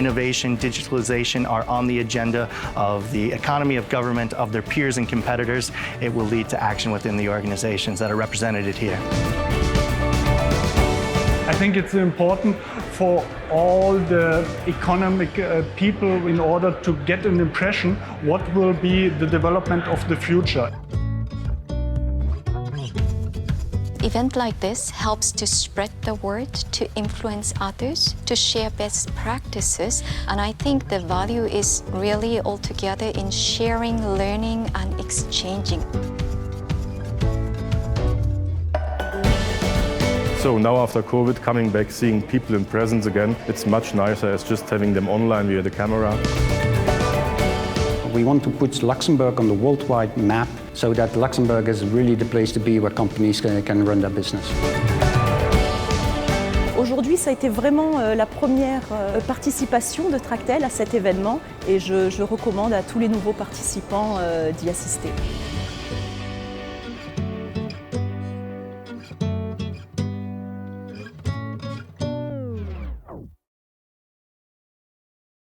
innovation, digitalization are on the agenda of the economy, of government, of their peers and competitors, it will lead to action within the organizations that are represented here. I think it's important for all the economic people in order to get an impression what will be the development of the future. Event like this helps to spread the word, to influence others, to share best practices, and I think the value is really altogether in sharing, learning, and exchanging. So now after COVID, coming back, seeing people in presence again, it's much nicer as just having them online via the camera. We want to put Luxembourg on the worldwide map so that Luxembourg is really the place to be where companies can run their business. Aujourd'hui, ça a été vraiment la première participation de Tractel à cet événement et je recommande à tous les nouveaux participants d'y assister.